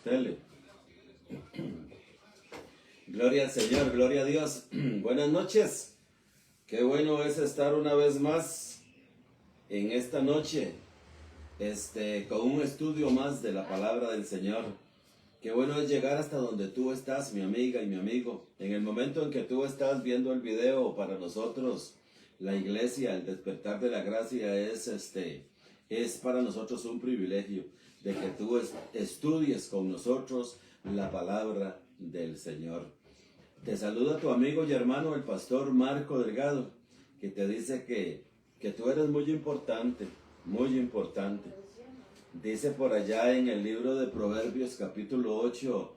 tele. Gloria al Señor, gloria a Dios. Buenas noches. Qué bueno es estar una vez más en esta noche, con un estudio más de la palabra del Señor. Qué bueno es llegar hasta donde tú estás, mi amiga y mi amigo. En el momento en que tú estás viendo el video, para nosotros, la iglesia, el despertar de la gracia es para nosotros un privilegio de que tú estudies con nosotros la palabra del Señor. Te saluda tu amigo y hermano, el pastor Marco Delgado, que te dice que tú eres muy importante, muy importante. Dice por allá en el libro de Proverbios capítulo 8,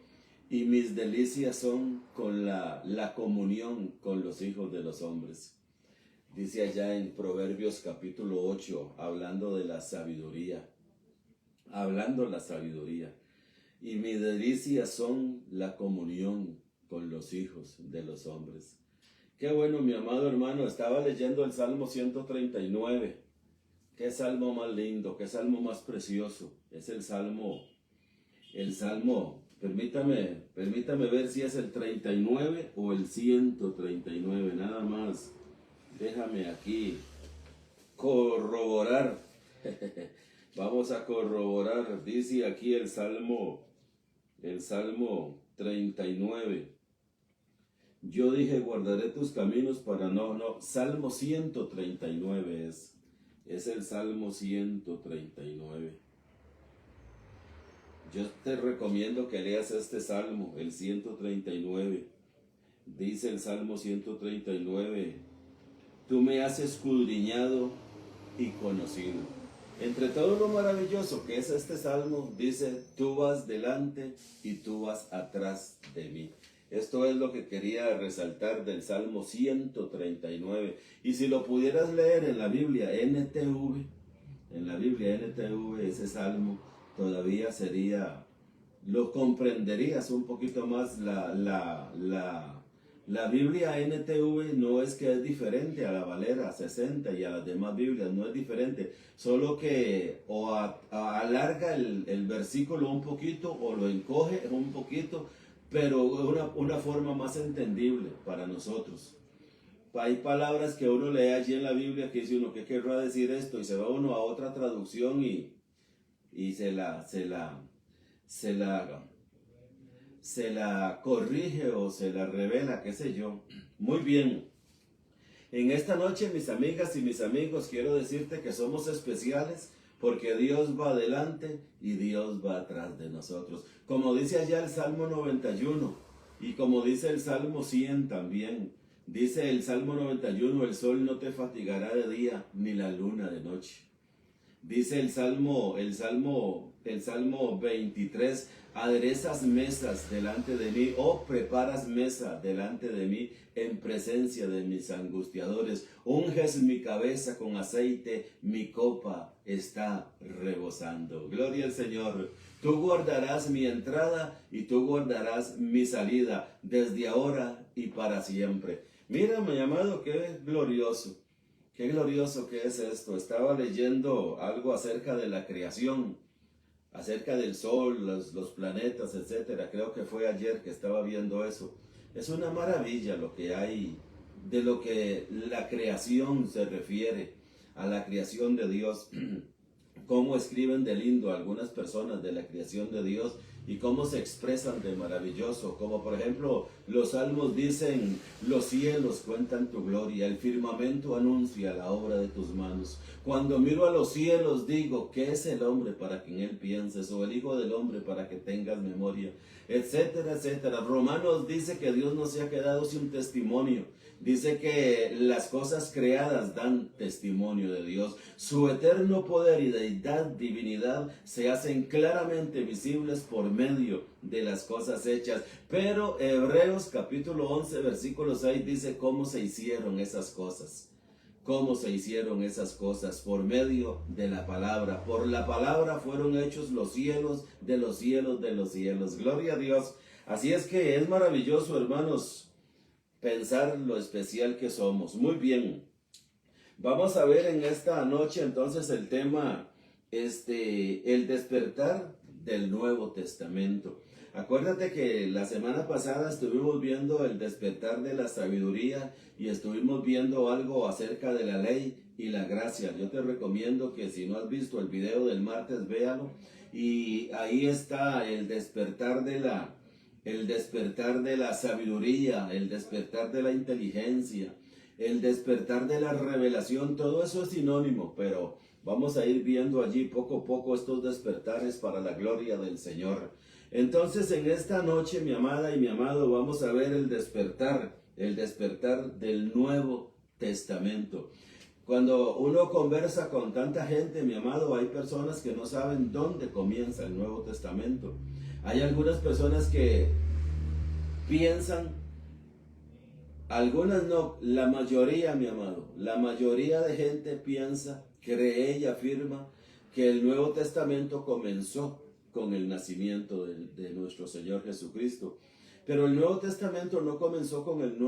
y mis delicias son con la comunión con los hijos de los hombres. Dice allá en Proverbios capítulo 8, hablando de la sabiduría, y mis delicias son la comunión con los hijos de los hombres. Qué bueno, mi amado hermano, estaba leyendo el Salmo 139. Qué salmo más lindo, qué salmo más precioso. Es el salmo, permítame ver si es el 39 o el 139, nada más. Déjame aquí corroborar. Vamos a corroborar. Dice aquí el Salmo 39. Yo dije, guardaré tus caminos para Salmo 139 es el Salmo 139. Yo te recomiendo que leas este Salmo, el 139. Dice el Salmo 139, tú me has escudriñado y conocido. Entre todo lo maravilloso que es este Salmo, dice, tú vas delante y tú vas atrás de mí. Esto es lo que quería resaltar del Salmo 139. Y si lo pudieras leer en la Biblia NTV, ese Salmo todavía lo comprenderías un poquito más. La Biblia NTV no es que es diferente a la Valera 60 y a las demás Biblias, no es diferente, solo que alarga el versículo un poquito o lo encoge un poquito, pero una forma más entendible para nosotros. Hay palabras que uno lee allí en la Biblia que dice uno, ¿qué querrá decir esto? Y se va uno a otra traducción y se la corrige o se la revela, qué sé yo. Muy bien. En esta noche, mis amigas y mis amigos, quiero decirte que somos especiales porque Dios va adelante y Dios va atrás de nosotros. Como dice allá el Salmo 91 y como dice el Salmo 100 también. Dice el Salmo 91, el sol no te fatigará de día ni la luna de noche. Dice el Salmo 23, aderezas mesas delante de mí, preparas mesa delante de mí en presencia de mis angustiadores. Unges mi cabeza con aceite, mi copa está rebosando. Gloria al Señor. Tú guardarás mi entrada y tú guardarás mi salida desde ahora y para siempre. Mira, mi amado, qué glorioso. Qué glorioso que es esto. Estaba leyendo algo acerca de la creación, acerca del sol, los planetas, etcétera. Creo que fue ayer que estaba viendo eso. Es una maravilla lo que hay, de lo que la creación se refiere, a la creación de Dios. Cómo escriben de lindo algunas personas de la creación de Dios y cómo se expresan de maravilloso, como por ejemplo los salmos dicen, los cielos cuentan tu gloria, el firmamento anuncia la obra de tus manos. Cuando miro a los cielos digo, ¿qué es el hombre para que en él pienses? O el hijo del hombre para que tengas memoria, etcétera, etcétera. Romanos dice que Dios no se ha quedado sin testimonio. Dice que las cosas creadas dan testimonio de Dios. Su eterno poder y deidad, divinidad, se hacen claramente visibles por medio de las cosas hechas. Pero Hebreos capítulo 11, versículo 6 dice cómo se hicieron esas cosas. ¿Cómo se hicieron esas cosas? Por medio de la palabra. Por la palabra fueron hechos los cielos de los cielos de los cielos. Gloria a Dios. Así es que es maravilloso, hermanos, pensar lo especial que somos. Muy bien. Vamos a ver en esta noche entonces el tema, el despertar del Nuevo Testamento. Acuérdate que la semana pasada estuvimos viendo el despertar de la sabiduría y estuvimos viendo algo acerca de la ley y la gracia. Yo te recomiendo que si no has visto el video del martes, véalo. Y ahí está el despertar de la sabiduría, el despertar de la inteligencia, el despertar de la revelación. Todo eso es sinónimo, pero vamos a ir viendo allí poco a poco estos despertares para la gloria del Señor. Entonces, en esta noche, mi amada y mi amado, vamos a ver el despertar del Nuevo Testamento. Cuando uno conversa con tanta gente, mi amado, hay personas que no saben dónde comienza el Nuevo Testamento. Hay algunas personas que piensan, algunas no, la mayoría, mi amado, la mayoría de gente piensa, cree y afirma que el Nuevo Testamento comenzó con el nacimiento de nuestro Señor Jesucristo. Pero el Nuevo Testamento no comenzó con el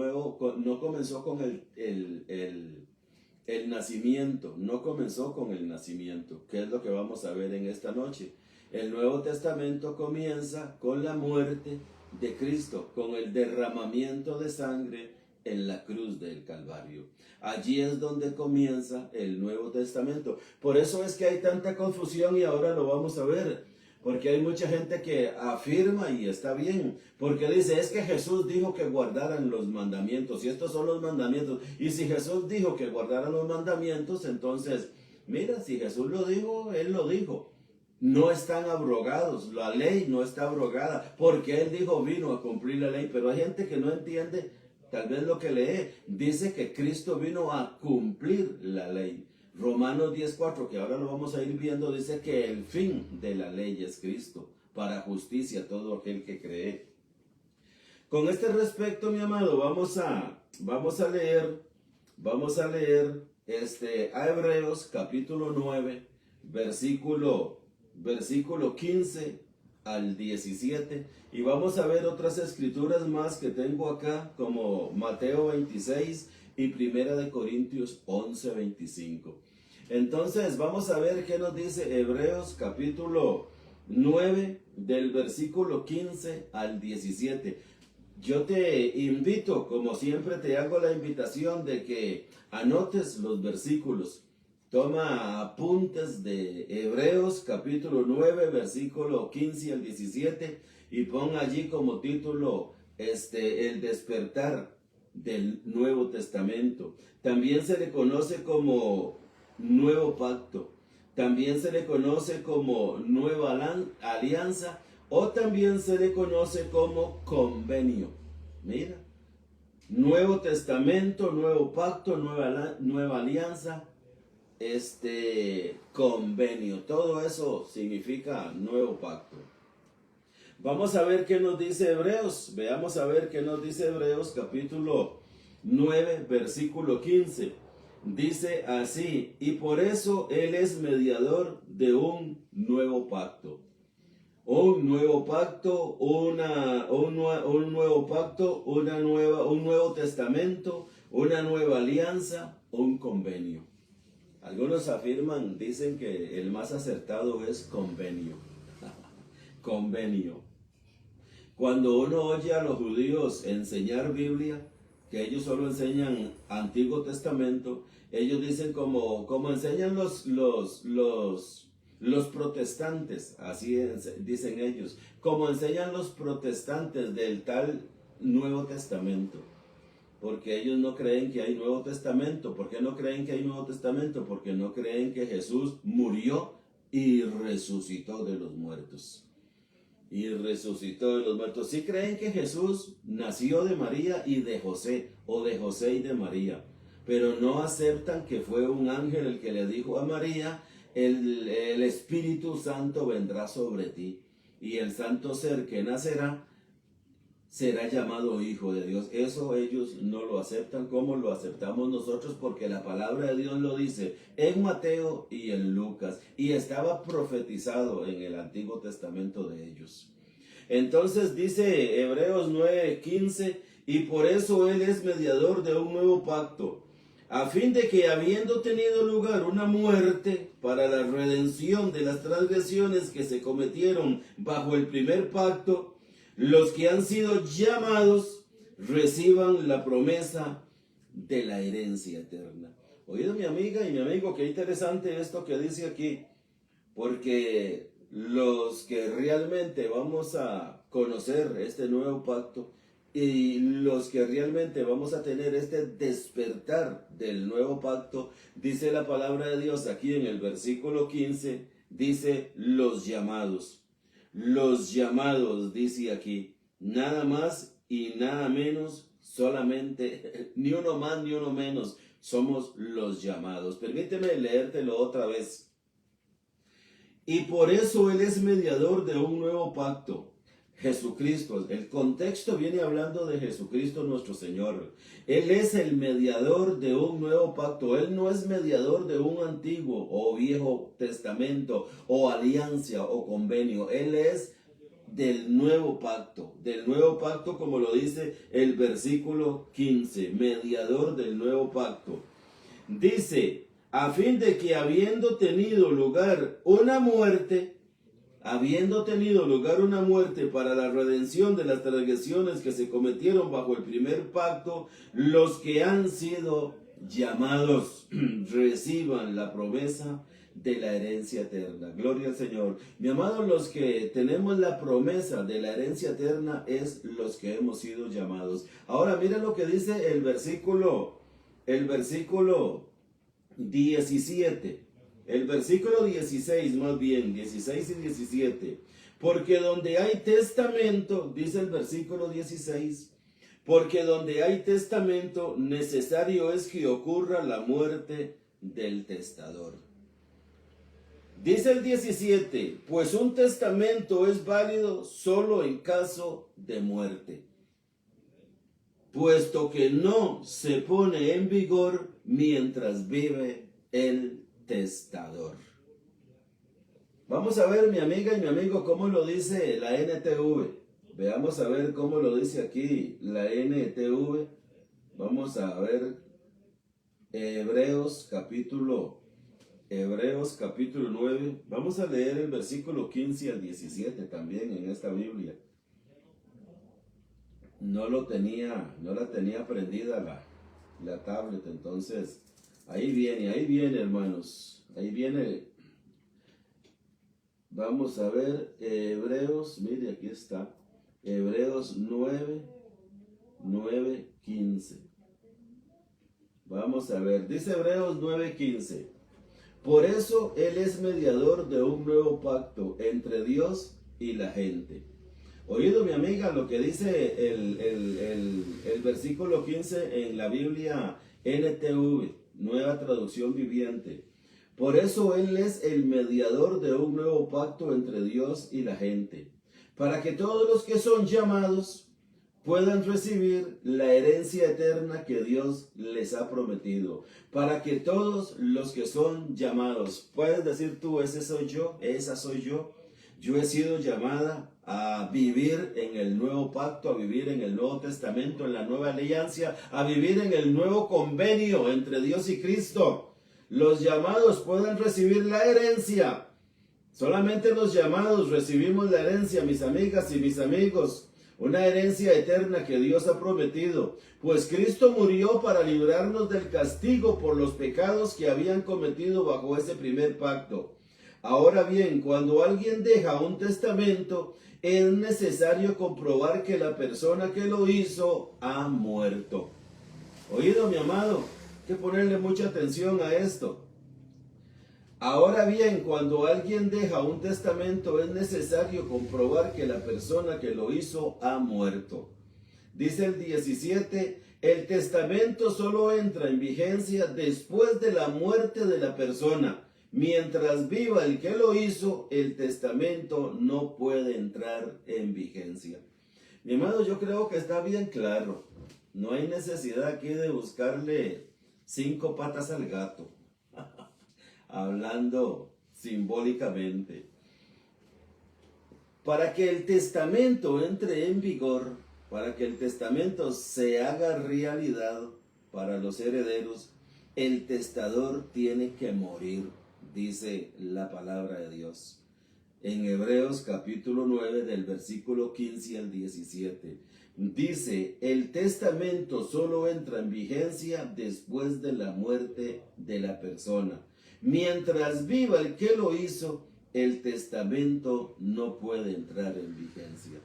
nacimiento, no comenzó con el nacimiento, que es lo que vamos a ver en esta noche. El Nuevo Testamento comienza con la muerte de Cristo, con el derramamiento de sangre en la cruz del Calvario. Allí es donde comienza el Nuevo Testamento. Por eso es que hay tanta confusión y ahora lo vamos a ver. Porque hay mucha gente que afirma y está bien, porque dice, es que Jesús dijo que guardaran los mandamientos, y estos son los mandamientos, y si Jesús dijo que guardaran los mandamientos, entonces, mira, si Jesús lo dijo, Él lo dijo. No están abrogados, la ley no está abrogada, porque Él dijo, vino a cumplir la ley, pero hay gente que no entiende, tal vez lo que lee, dice que Cristo vino a cumplir la ley. Romanos 10:4, que ahora lo vamos a ir viendo, dice que el fin de la ley es Cristo, para justicia a todo aquel que cree. Con este respecto, mi amado, vamos a leer a Hebreos capítulo 9, versículo 15 al 17, y vamos a ver otras escrituras más que tengo acá, como Mateo 26 y Primera de Corintios 11:25. Entonces vamos a ver qué nos dice Hebreos capítulo 9 del versículo 15 al 17. Yo te invito, como siempre te hago la invitación de que anotes los versículos. Toma apuntes de Hebreos capítulo 9 versículo 15 al 17 y pon allí como título el despertar del Nuevo Testamento. También se le conoce como Nuevo Pacto, también se le conoce como Nueva Alianza, o también se le conoce como Convenio. Mira, Nuevo Testamento, Nuevo Pacto, Nueva Alianza, Convenio, todo eso significa Nuevo Pacto. Vamos a ver qué nos dice Hebreos. Veamos a ver qué nos dice Hebreos capítulo 9, versículo 15. Dice así, y por eso Él es mediador de un nuevo pacto. Un nuevo pacto, un nuevo pacto, un nuevo testamento, una nueva alianza, un convenio. Algunos afirman, dicen que el más acertado es convenio. Convenio. Cuando uno oye a los judíos enseñar Biblia, que ellos solo enseñan Antiguo Testamento, ellos dicen como enseñan los protestantes, así dicen ellos, como enseñan los protestantes del tal Nuevo Testamento. Porque ellos no creen que hay Nuevo Testamento. ¿Por qué no creen que hay Nuevo Testamento? Porque no creen que Jesús murió y resucitó de los muertos. Y resucitó de los muertos. Sí creen que Jesús nació de María y de José, o de José y de María, pero no aceptan que fue un ángel el que le dijo a María, el Espíritu Santo vendrá sobre ti, y el santo ser que nacerá será llamado Hijo de Dios. Eso ellos no lo aceptan como lo aceptamos nosotros, porque la palabra de Dios lo dice en Mateo y en Lucas, y estaba profetizado en el Antiguo Testamento de ellos. Entonces dice Hebreos 9:15, y por eso Él es mediador de un nuevo pacto, a fin de que habiendo tenido lugar una muerte para la redención de las transgresiones que se cometieron bajo el primer pacto, los que han sido llamados reciban la promesa de la herencia eterna. Oído, mi amiga y mi amigo, qué interesante esto que dice aquí, porque los que realmente vamos a conocer este nuevo pacto y los que realmente vamos a tener este despertar del nuevo pacto, dice la palabra de Dios aquí en el versículo 15, dice los llamados. Los llamados, dice aquí, nada más y nada menos, solamente, ni uno más ni uno menos, somos los llamados. Permíteme leértelo otra vez. Y por eso Él es mediador de un nuevo pacto. Jesucristo, el contexto viene hablando de Jesucristo nuestro Señor. Él es el mediador de un nuevo pacto. Él no es mediador de un antiguo o viejo testamento o alianza o convenio. Él es del nuevo pacto como lo dice el versículo 15, mediador del nuevo pacto. Dice, a fin de que habiendo tenido lugar una muerte para la redención de las transgresiones que se cometieron bajo el primer pacto, los que han sido llamados reciban la promesa de la herencia eterna. Gloria al Señor. Mi amado, los que tenemos la promesa de la herencia eterna es los que hemos sido llamados. Ahora mira lo que dice el versículo 17. El versículo 16 más bien, 16 y 17. Porque donde hay testamento, dice el versículo 16, porque donde hay testamento, necesario es que ocurra la muerte del testador. Dice el 17, pues un testamento es válido solo en caso de muerte, puesto que no se pone en vigor mientras vive el testador. Vamos a ver, mi amiga y mi amigo, cómo lo dice la NTV. Veamos a ver cómo lo dice aquí la NTV. Vamos a ver Hebreos capítulo 9. Vamos a leer el versículo 15 al 17 también en esta Biblia. No la tenía prendida la tablet, entonces ahí viene, hermanos. Ahí viene. Vamos a ver Hebreos, mire, aquí está. Hebreos 9:15. Vamos a ver, dice Hebreos 9:15. Por eso Él es mediador de un nuevo pacto entre Dios y la gente. Oído, mi amiga, lo que dice el versículo 15 en la Biblia NTV, Nueva Traducción Viviente. Por eso Él es el mediador de un nuevo pacto entre Dios y la gente, para que todos los que son llamados puedan recibir la herencia eterna que Dios les ha prometido. Para que todos los que son llamados, puedes decir tú, ese soy yo, esa soy yo. Yo he sido llamada a vivir en el nuevo pacto, a vivir en el Nuevo Testamento, en la nueva alianza, a vivir en el nuevo convenio entre Dios y Cristo. Los llamados pueden recibir la herencia. Solamente los llamados recibimos la herencia, mis amigas y mis amigos. Una herencia eterna que Dios ha prometido, pues Cristo murió para librarnos del castigo por los pecados que habían cometido bajo ese primer pacto. Ahora bien, cuando alguien deja un testamento, es necesario comprobar que la persona que lo hizo ha muerto. Oído, mi amado, hay que ponerle mucha atención a esto. Ahora bien, cuando alguien deja un testamento, es necesario comprobar que la persona que lo hizo ha muerto. Dice el 17, el testamento solo entra en vigencia después de la muerte de la persona. Mientras viva el que lo hizo, el testamento no puede entrar en vigencia. Mi amado, yo creo que está bien claro. No hay necesidad aquí de buscarle 5 patas al gato. Hablando simbólicamente. Para que el testamento entre en vigor, para que el testamento se haga realidad para los herederos, el testador tiene que morir, dice la palabra de Dios. En Hebreos capítulo 9 del versículo 15 al 17. Dice, el testamento solo entra en vigencia después de la muerte de la persona. Mientras viva el que lo hizo, el testamento no puede entrar en vigencia.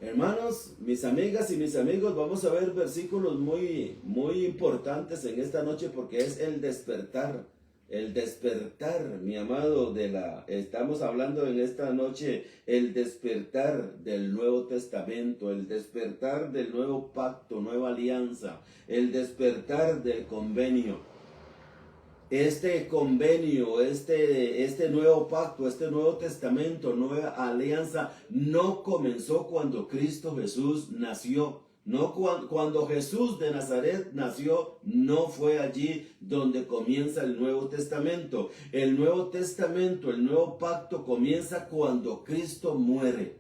Hermanos, mis amigas y mis amigos, vamos a ver versículos muy importantes en esta noche porque es el despertar. El despertar, mi amado, estamos hablando en esta noche, el despertar del Nuevo Testamento, el despertar del nuevo pacto, nueva alianza, el despertar del convenio. Este convenio, este nuevo pacto, este nuevo testamento, nueva alianza, no comenzó cuando Cristo Jesús nació. No cuando Jesús de Nazaret nació, no fue allí donde comienza el Nuevo Testamento. El Nuevo Testamento, el nuevo pacto comienza cuando Cristo muere.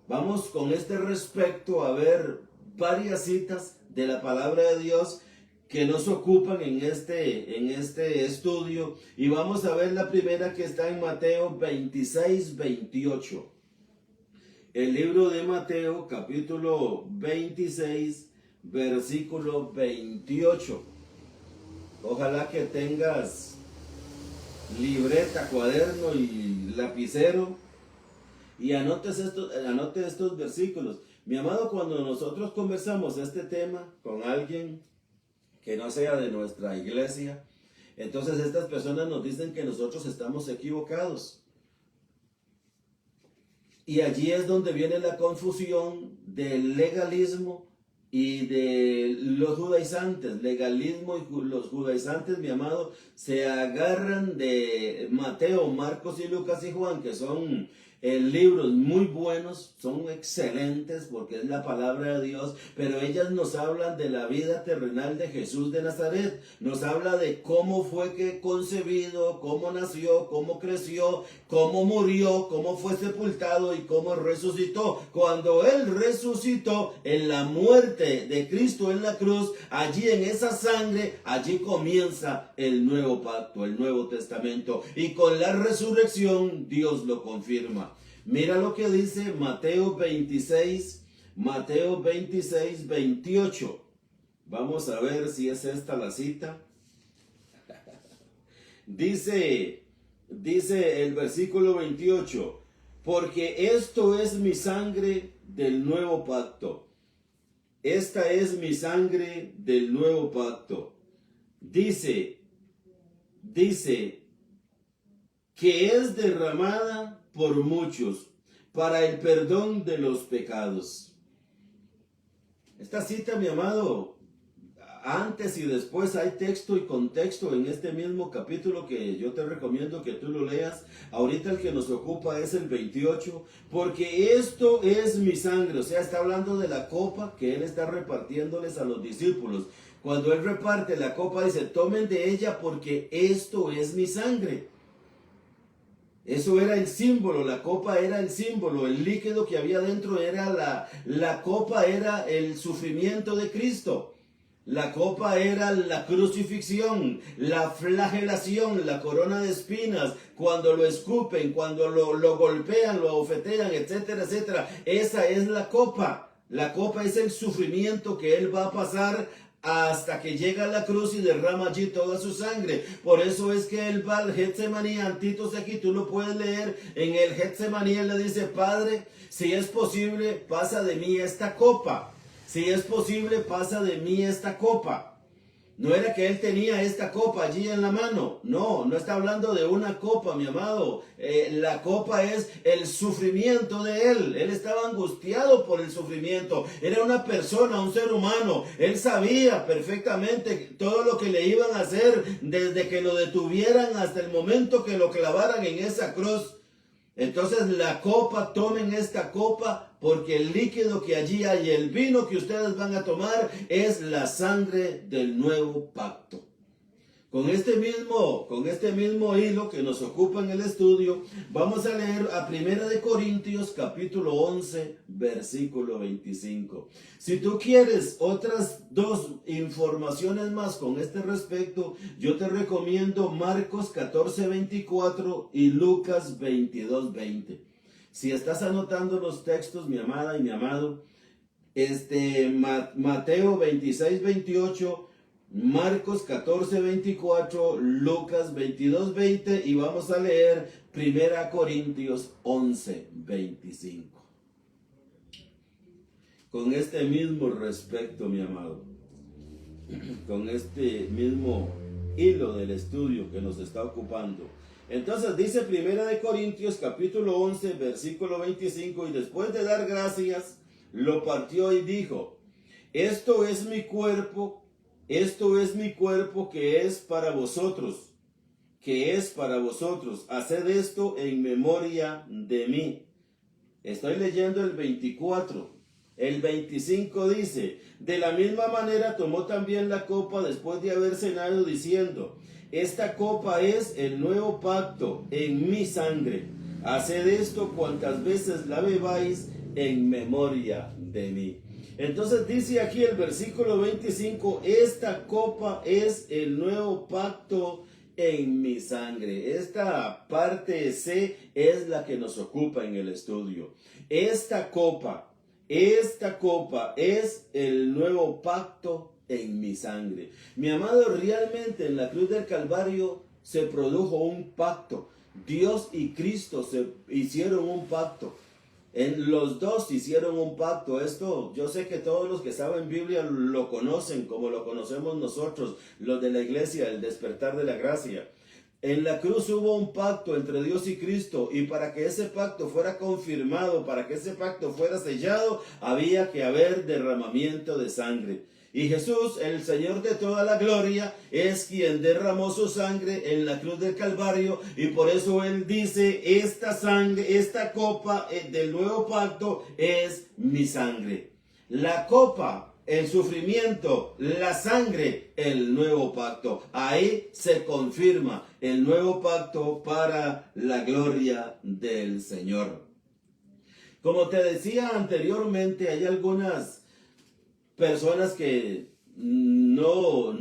Vamos con este respecto a ver varias citas de la palabra de Dios que nos ocupan en este estudio. Y vamos a ver la primera que está en Mateo 26, 28. El libro de Mateo, capítulo 26, versículo 28. Ojalá que tengas libreta, cuaderno y lapicero y anote estos versículos. Mi amado, cuando nosotros conversamos este tema con alguien que no sea de nuestra iglesia, entonces estas personas nos dicen que nosotros estamos equivocados. Y allí es donde viene la confusión del legalismo y de los judaizantes. Legalismo y los judaizantes, mi amado, se agarran de Mateo, Marcos y Lucas y Juan, que son libros muy buenos, son excelentes porque es la palabra de Dios, pero ellas nos hablan de la vida terrenal de Jesús de Nazaret, nos habla de cómo fue que concebido, cómo nació, cómo creció, cómo murió, cómo fue sepultado y cómo resucitó. Cuando Él resucitó en la muerte de Cristo en la cruz, allí en esa sangre, allí comienza el nuevo pacto, el Nuevo Testamento, y con la resurrección Dios lo confirma. Mira lo que dice Mateo 26, 28. Vamos a ver si es esta la cita. Dice el versículo 28, porque esto es mi sangre del nuevo pacto. Esta es mi sangre del nuevo pacto. Dice que es derramada por muchos para el perdón de los pecados. Esta cita, mi amado, antes y después hay texto y contexto en este mismo capítulo que yo te recomiendo que tú lo leas. Ahorita el que nos ocupa es el 28, porque esto es mi sangre. O sea, está hablando de la copa que Él está repartiéndoles a los discípulos. Cuando Él reparte la copa dice, tomen de ella porque esto es mi sangre. Eso era el símbolo, la copa era el símbolo, el líquido que había dentro era la copa era el sufrimiento de Cristo. La copa era la crucifixión, la flagelación, la corona de espinas, cuando lo escupen, cuando lo golpean, lo abofetean, etcétera, etcétera. Esa es la copa. La copa es el sufrimiento que Él va a pasar hasta que llega a la cruz y derrama allí toda su sangre. Por eso es que Él va al Getsemaní, Antitos aquí, tú lo puedes leer. En el Getsemaní Él le dice, Padre, si es posible, pasa de mí esta copa. Si es posible, pasa de mí esta copa. No era que Él tenía esta copa allí en la mano. No está hablando de una copa, mi amado. La copa es el sufrimiento de Él. Él estaba angustiado por el sufrimiento. Era una persona, un ser humano. Él sabía perfectamente todo lo que le iban a hacer desde que lo detuvieran hasta el momento que lo clavaran en esa cruz. Entonces la copa, tomen esta copa porque el líquido que allí hay, el vino que ustedes van a tomar es la sangre del nuevo pacto. Con este mismo hilo que nos ocupa en el estudio, vamos a leer a 1 Corintios capítulo 11, versículo 25. Si tú quieres otras dos informaciones más con este respecto, yo te recomiendo Marcos 14, 24 y Lucas 22, 20. Si estás anotando los textos, mi amada y mi amado, Mateo 26, 28, Marcos 14, 24, Lucas 22, 20 y vamos a leer 1 Corintios 11, 25. Con este mismo respecto, mi amado, con este mismo hilo del estudio que nos está ocupando. Entonces dice 1 Corintios capítulo 11, versículo 25, y después de dar gracias, lo partió y dijo: esto es mi cuerpo que es para vosotros, haced esto en memoria de mí. Estoy leyendo el 24. El 25 dice: de la misma manera tomó también la copa después de haber cenado, diciendo: esta copa es el nuevo pacto en mi sangre. Haced esto cuantas veces la bebáis en memoria de mí. Entonces dice aquí el versículo 25, esta copa es el nuevo pacto en mi sangre. Esta parte C es la que nos ocupa en el estudio. Esta copa es el nuevo pacto en mi sangre. Mi amado, realmente en la cruz del Calvario se produjo un pacto. Dios y Cristo se hicieron un pacto. Los dos hicieron un pacto. Esto yo sé que todos los que saben Biblia lo conocen como lo conocemos nosotros, los de la iglesia, el despertar de la gracia. En la cruz hubo un pacto entre Dios y Cristo, y para que ese pacto fuera confirmado, para que ese pacto fuera sellado, había que haber derramamiento de sangre. Y Jesús, el Señor de toda la gloria, es quien derramó su sangre en la cruz del Calvario, y por eso Él dice: esta sangre, esta copa del nuevo pacto es mi sangre. La copa, el sufrimiento, la sangre, el nuevo pacto. Ahí se confirma el nuevo pacto para la gloria del Señor. Como te decía anteriormente, hay algunas personas que no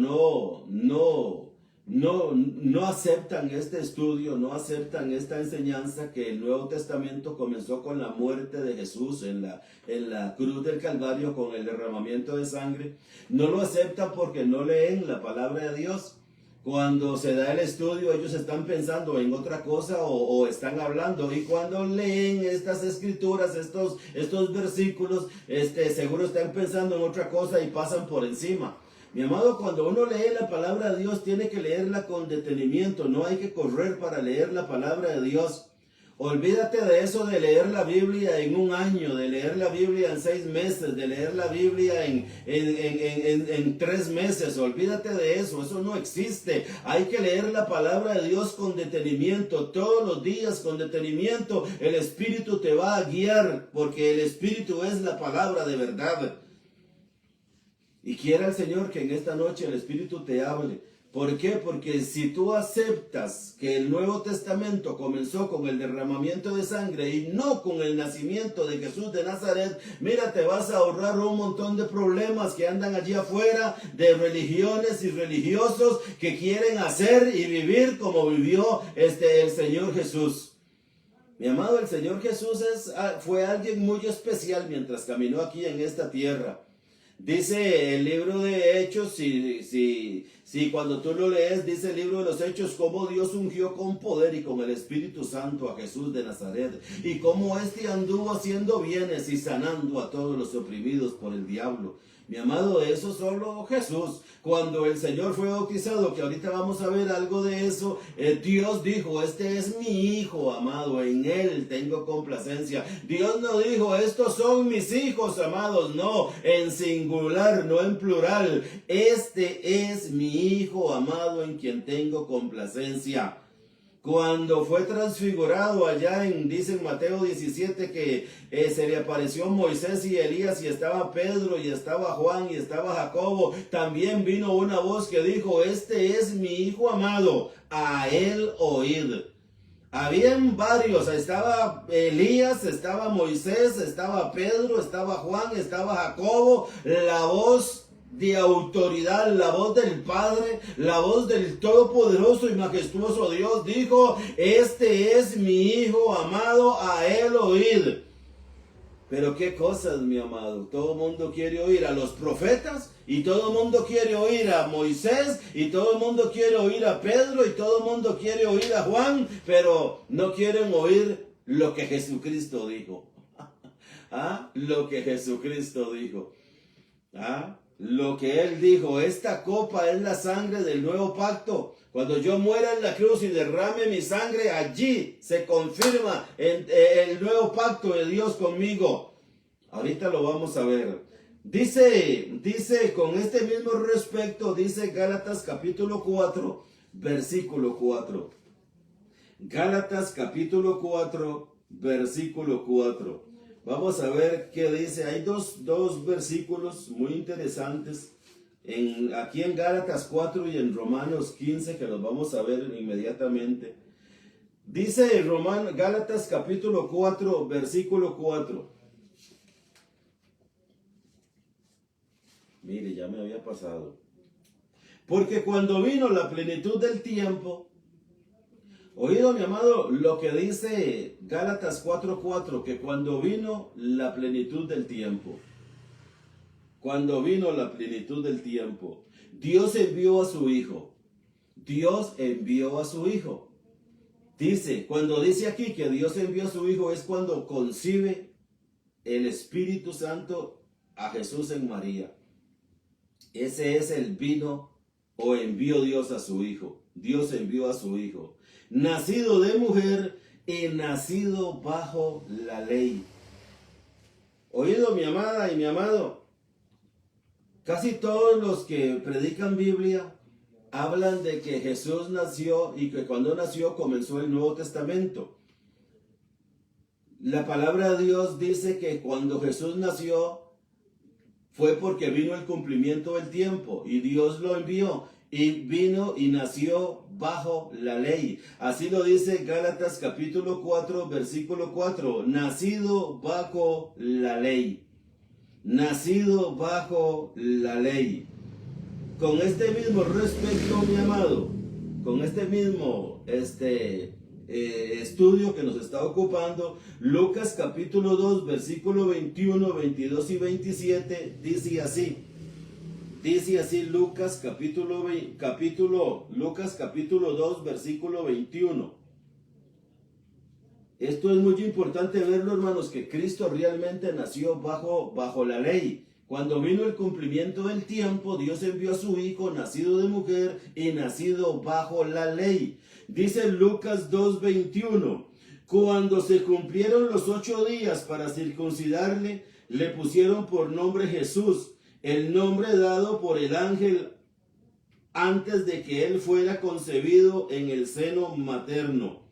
aceptan este estudio, no aceptan esta enseñanza que el Nuevo Testamento comenzó con la muerte de Jesús en la cruz del Calvario, con el derramamiento de sangre. No lo aceptan porque no leen la palabra de Dios. Cuando se da el estudio, ellos están pensando en otra cosa o están hablando. Y cuando leen estas escrituras, estos versículos, seguro están pensando en otra cosa y pasan por encima. Mi amado, cuando uno lee la palabra de Dios, tiene que leerla con detenimiento. No hay que correr para leer la palabra de Dios. Olvídate de eso de leer la Biblia en un año, de leer la Biblia en 6 meses, de leer la Biblia en 3 meses. Olvídate de eso, eso no existe. Hay que leer la palabra de Dios con detenimiento, todos los días con detenimiento. El Espíritu te va a guiar, porque el Espíritu es la palabra de verdad. Y quiera el Señor que en esta noche el Espíritu te hable. ¿Por qué? Porque si tú aceptas que el Nuevo Testamento comenzó con el derramamiento de sangre y no con el nacimiento de Jesús de Nazaret, mira, te vas a ahorrar un montón de problemas que andan allí afuera, de religiones y religiosos que quieren hacer y vivir como vivió el Señor Jesús. Mi amado, el Señor Jesús fue alguien muy especial mientras caminó aquí en esta tierra. Dice el libro de Hechos, si cuando tú lo lees, dice el libro de los Hechos, cómo Dios ungió con poder y con el Espíritu Santo a Jesús de Nazaret, y cómo anduvo haciendo bienes y sanando a todos los oprimidos por el diablo. Mi amado, eso solo Jesús. Cuando el Señor fue bautizado, que ahorita vamos a ver algo de eso, Dios dijo: este es mi hijo amado, en él tengo complacencia. Dios no dijo: estos son mis hijos amados, no, en singular, no en plural. Este es mi hijo amado en quien tengo complacencia. Cuando fue transfigurado allá dice en Mateo 17 que se le apareció Moisés y Elías y estaba Pedro y estaba Juan y estaba Jacobo, también vino una voz que dijo: este es mi hijo amado, a él oíd. Habían varios, estaba Elías, estaba Moisés, estaba Pedro, estaba Juan, estaba Jacobo, la voz de autoridad, la voz del Padre, la voz del todopoderoso y majestuoso Dios dijo: este es mi hijo amado, a él oíd. Pero qué cosas, mi amado, todo el mundo quiere oír a los profetas, y todo el mundo quiere oír a Moisés, y todo el mundo quiere oír a Pedro, y todo el mundo quiere oír a Juan, pero no quieren oír lo que Jesucristo dijo. ¿Ah? Lo que Jesucristo dijo. ¿Ah? Lo que Él dijo: esta copa es la sangre del nuevo pacto. Cuando yo muera en la cruz y derrame mi sangre, allí se confirma el nuevo pacto de Dios conmigo. Ahorita lo vamos a ver. Dice con este mismo respecto, dice Gálatas capítulo 4, versículo 4. Gálatas capítulo 4, versículo 4. Vamos a ver qué dice. Hay dos versículos muy interesantes aquí en Gálatas 4 y en Romanos 15, que los vamos a ver inmediatamente. Dice Gálatas capítulo 4, versículo 4. Mire, ya me había pasado. Porque cuando vino la plenitud del tiempo, oído, mi amado, lo que dice Gálatas 4:4, que cuando vino la plenitud del tiempo, cuando vino la plenitud del tiempo, Dios envió a su Hijo. Dios envió a su Hijo. Dice, cuando dice aquí que Dios envió a su Hijo, es cuando concibe el Espíritu Santo a Jesús en María. Ese es el vino o envió Dios a su Hijo. Dios envió a su Hijo, nacido de mujer y nacido bajo la ley. Oído, mi amada y mi amado, casi todos los que predican Biblia hablan de que Jesús nació y que cuando nació comenzó el Nuevo Testamento. La palabra de Dios dice que cuando Jesús nació fue porque vino el cumplimiento del tiempo y Dios lo envió. Y vino y nació bajo la ley. Así lo dice Gálatas capítulo 4, versículo 4. Nacido bajo la ley. Nacido bajo la ley. Con este mismo respecto, mi amado, con este mismo estudio que nos está ocupando, Lucas capítulo 2, versículo 21, 22 y 27, dice así. Dice así Lucas capítulo 2, versículo 21. Esto es muy importante verlo, hermanos, que Cristo realmente nació bajo la ley. Cuando vino el cumplimiento del tiempo, Dios envió a su Hijo, nacido de mujer y nacido bajo la ley. Dice Lucas 2:21. Cuando se cumplieron los 8 días para circuncidarle, le pusieron por nombre Jesús, el nombre dado por el ángel antes de que él fuera concebido en el seno materno.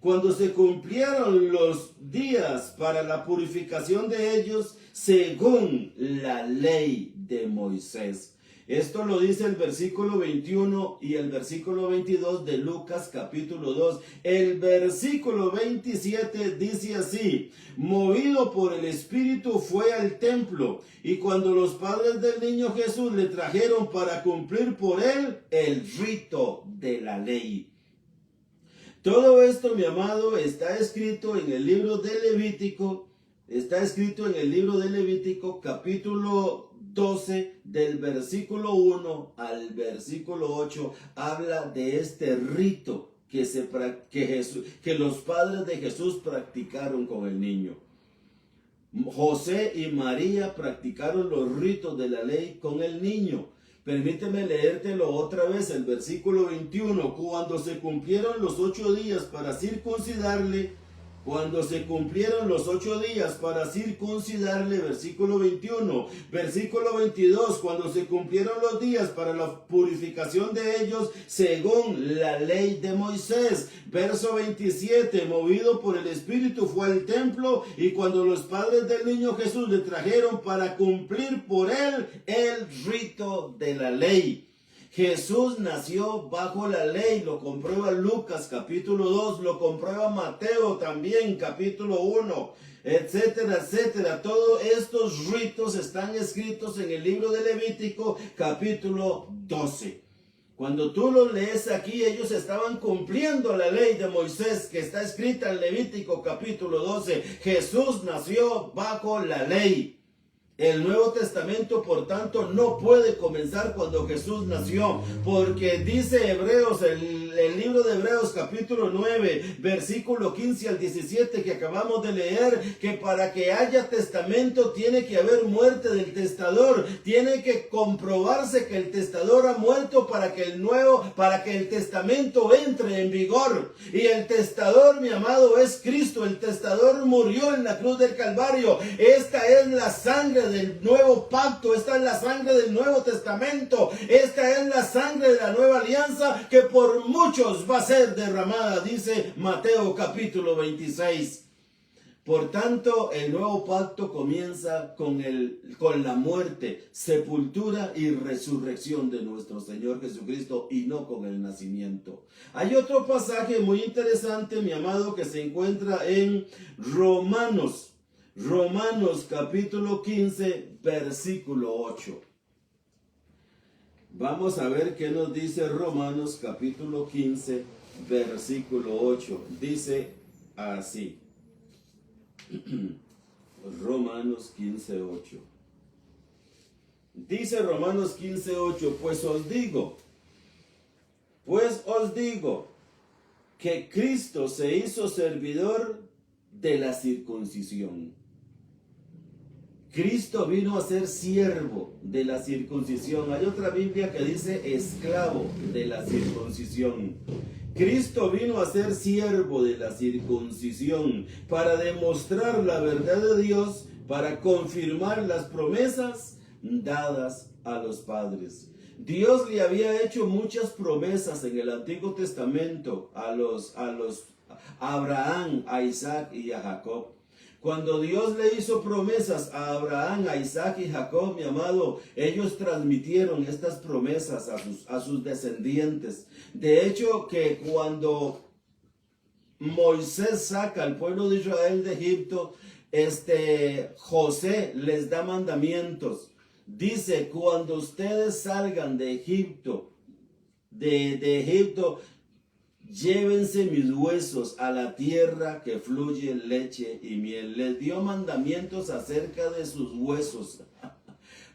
Cuando se cumplieron los días para la purificación de ellos, según la ley de Moisés. Esto lo dice el versículo 21 y el versículo 22 de Lucas capítulo 2. El versículo 27 dice así: movido por el Espíritu fue al templo, y cuando los padres del niño Jesús le trajeron para cumplir por él el rito de la ley. Todo esto, mi amado, está escrito en el libro de Levítico. Está escrito en el libro de Levítico capítulo 12 del versículo 1 al versículo 8. Habla de este rito que los padres de Jesús practicaron con el niño. José y María practicaron los ritos de la ley con el niño. Permíteme leértelo otra vez, el versículo 21. Cuando se cumplieron los 8 días para circuncidarle, cuando se cumplieron los 8 días para circuncidarle, versículo 21, versículo 22, cuando se cumplieron los días para la purificación de ellos según la ley de Moisés, verso 27, movido por el Espíritu fue al templo, y cuando los padres del niño Jesús le trajeron para cumplir por él el rito de la ley. Jesús nació bajo la ley, lo comprueba Lucas capítulo 2, lo comprueba Mateo también capítulo 1, etcétera, etcétera. Todos estos ritos están escritos en el libro de Levítico capítulo 12. Cuando tú lo lees aquí, ellos estaban cumpliendo la ley de Moisés que está escrita en Levítico capítulo 12. Jesús nació bajo la ley. El Nuevo Testamento, por tanto, no puede comenzar cuando Jesús nació, porque dice Hebreos, el libro de Hebreos capítulo 9, versículo 15 al 17 que acabamos de leer, que para que haya testamento tiene que haber muerte del testador, tiene que comprobarse que el testador ha muerto para que el testamento entre en vigor. Y el testador, mi amado, es Cristo. El testador murió en la cruz del Calvario. Esta es la sangre del nuevo pacto, esta es la sangre del Nuevo Testamento, esta es la sangre de la nueva alianza que por muchos va a ser derramada, dice Mateo capítulo 26. Por tanto, el nuevo pacto comienza con la muerte, sepultura y resurrección de nuestro Señor Jesucristo, y no con el nacimiento. Hay otro pasaje muy interesante, mi amado, que se encuentra en Romanos capítulo 15, versículo 8. Vamos a ver qué nos dice Romanos capítulo 15, versículo 8. Dice así. Romanos 15, 8. Dice Romanos 15, 8. Pues os digo que Cristo se hizo servidor de la circuncisión. Cristo vino a ser siervo de la circuncisión. Hay otra Biblia que dice esclavo de la circuncisión. Cristo vino a ser siervo de la circuncisión para demostrar la verdad de Dios, para confirmar las promesas dadas a los padres. Dios le había hecho muchas promesas en el Antiguo Testamento a Abraham, a Isaac y a Jacob. Cuando Dios le hizo promesas a Abraham, a Isaac y Jacob, mi amado, ellos transmitieron estas promesas a sus descendientes. De hecho, que cuando Moisés saca al pueblo de Israel de Egipto, José les da mandamientos. Dice, cuando ustedes salgan de Egipto, de Egipto, llévense mis huesos a la tierra que fluye leche y miel. Les dio mandamientos acerca de sus huesos.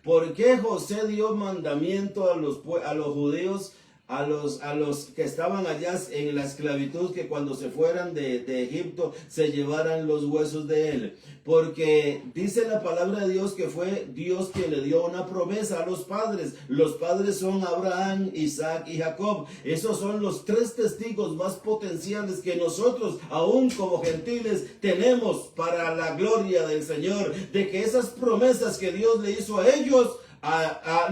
¿Por qué José dio mandamiento a los judíos, a los que estaban allá en la esclavitud, que cuando se fueran de Egipto se llevaran los huesos de él? Porque dice la palabra de Dios que fue Dios quien le dio una promesa a los padres. Los padres son Abraham, Isaac y Jacob. Esos son los 3 testigos más potenciales que nosotros, aún como gentiles, tenemos para la gloria del Señor, de que esas promesas que Dios le hizo a ellos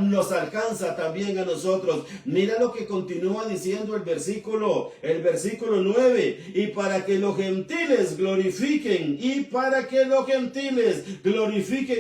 nos alcanza también a nosotros. Mira lo que continúa diciendo el versículo 9. Y para que los gentiles glorifiquen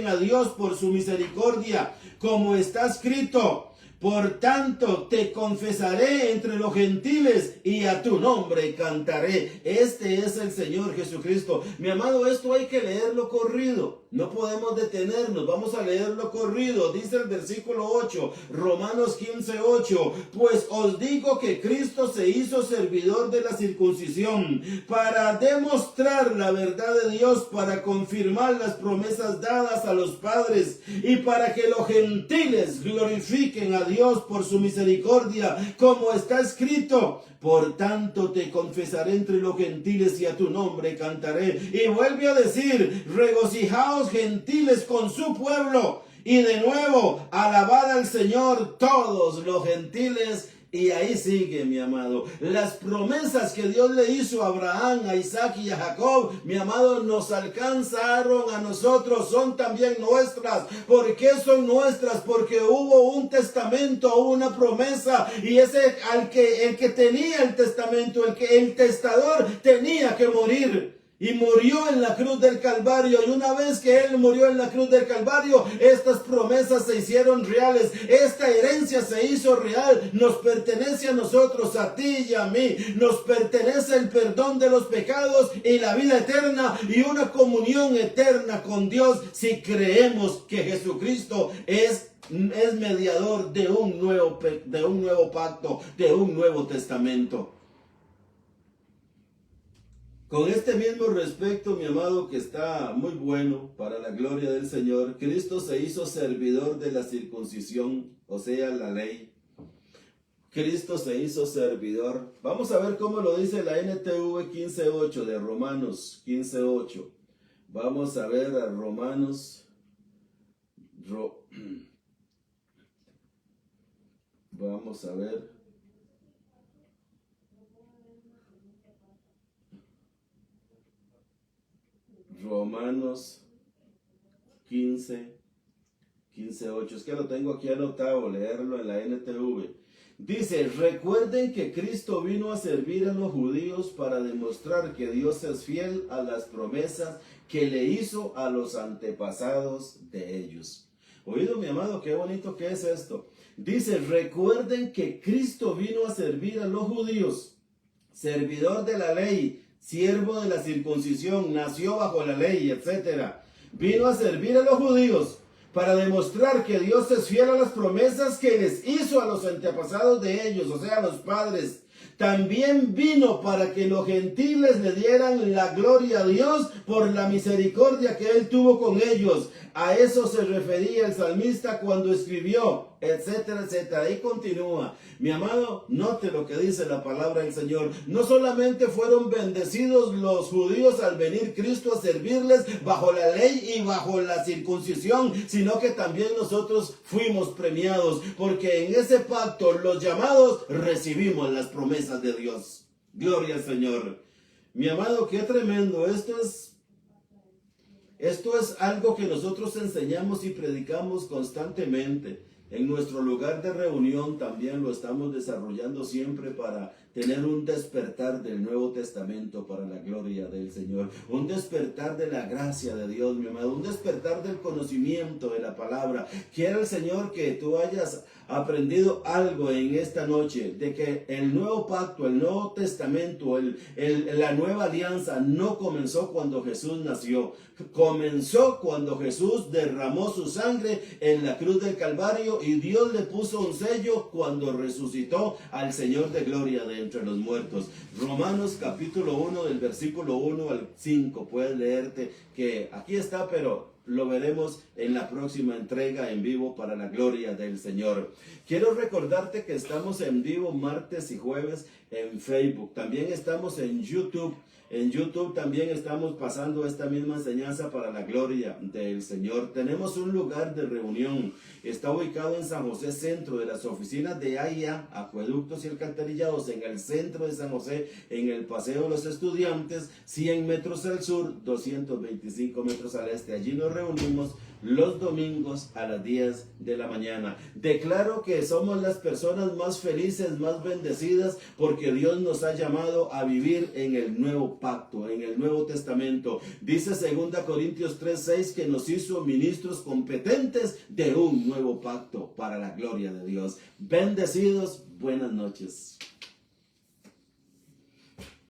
a Dios por su misericordia, como está escrito: por tanto te confesaré entre los gentiles y a tu nombre cantaré. Este es el Señor Jesucristo. Mi amado, esto hay que leerlo corrido. No podemos detenernos, vamos a leerlo corrido. Dice el versículo 8, Romanos 15, 8. Pues os digo que Cristo se hizo servidor de la circuncisión para demostrar la verdad de Dios, para confirmar las promesas dadas a los padres y para que los gentiles glorifiquen a Dios por su misericordia, como está escrito: por tanto te confesaré entre los gentiles y a tu nombre cantaré. Y vuelve a decir: regocijaos gentiles con su pueblo. Y de nuevo, alabad al Señor todos los gentiles Y ahí sigue, mi amado. Las promesas que Dios le hizo a Abraham, a Isaac y a Jacob, mi amado, nos alcanzaron a nosotros, son también nuestras. ¿Por qué son nuestras? Porque hubo un testamento, hubo una promesa, y ese el que tenía el testamento, el testador tenía que morir. Y murió en la cruz del Calvario. Y una vez que Él murió en la cruz del Calvario, estas promesas se hicieron reales. Esta herencia se hizo real. Nos pertenece a nosotros, a ti y a mí. Nos pertenece el perdón de los pecados y la vida eterna y una comunión eterna con Dios si creemos que Jesucristo es mediador de un nuevo pacto, de un nuevo testamento. Con este mismo respecto, mi amado, que está muy bueno para la gloria del Señor, Cristo se hizo servidor de la circuncisión, o sea, la ley. Cristo se hizo servidor. Vamos a ver cómo lo dice la NTV 15.8 de Romanos 15.8. Vamos a ver a Romanos. Vamos a ver. Romanos 15.8. Es que lo tengo aquí anotado, leerlo en la NTV. Dice, recuerden que Cristo vino a servir a los judíos para demostrar que Dios es fiel a las promesas que le hizo a los antepasados de ellos. Oído, mi amado, qué bonito que es esto. Dice, recuerden que Cristo vino a servir a los judíos, servidor de la ley, siervo de la circuncisión, nació bajo la ley, etc. Vino a servir a los judíos para demostrar que Dios es fiel a las promesas que les hizo a los antepasados de ellos, o sea, a los padres. También vino para que los gentiles le dieran la gloria a Dios por la misericordia que Él tuvo con ellos. A eso se refería el salmista cuando escribió, etcétera, etcétera. Ahí continúa. Mi amado, note lo que dice la palabra del Señor. No solamente fueron bendecidos los judíos al venir Cristo a servirles bajo la ley y bajo la circuncisión, sino que también nosotros fuimos premiados, porque en ese pacto los llamados recibimos las promesas de Dios. Gloria al Señor. Mi amado, qué tremendo. Esto es algo que nosotros enseñamos y predicamos constantemente. En nuestro lugar de reunión también lo estamos desarrollando siempre para tener un despertar del Nuevo Testamento para la gloria del Señor. Un despertar de la gracia de Dios, mi amado. Un despertar del conocimiento de la palabra. Quiera el Señor que tú hayas aprendido algo en esta noche, de que el nuevo pacto, el Nuevo Testamento, la nueva alianza no comenzó cuando Jesús nació. Comenzó cuando Jesús derramó su sangre en la cruz del Calvario y Dios le puso un sello cuando resucitó al Señor de gloria de entre los muertos. Romanos capítulo 1 del versículo 1 al 5. Puedes leerte que aquí está, pero lo veremos en la próxima entrega en vivo para la gloria del Señor. Quiero recordarte que estamos en vivo martes y jueves en Facebook. También estamos en YouTube. En YouTube también estamos pasando esta misma enseñanza para la gloria del Señor. Tenemos un lugar de reunión. Está ubicado en San José Centro, de las oficinas de AIA, Acueductos y Alcantarillados, en el centro de San José, en el Paseo de los Estudiantes, 100 metros al sur, 225 metros al este. Allí nos reunimos los domingos a las 10 de la mañana. Declaro que somos las personas más felices, más bendecidas, porque Dios nos ha llamado a vivir en el nuevo pacto, en el Nuevo Testamento. Dice 2 Corintios 3:6 que nos hizo ministros competentes de un nuevo pacto para la gloria de Dios. Bendecidos, buenas noches.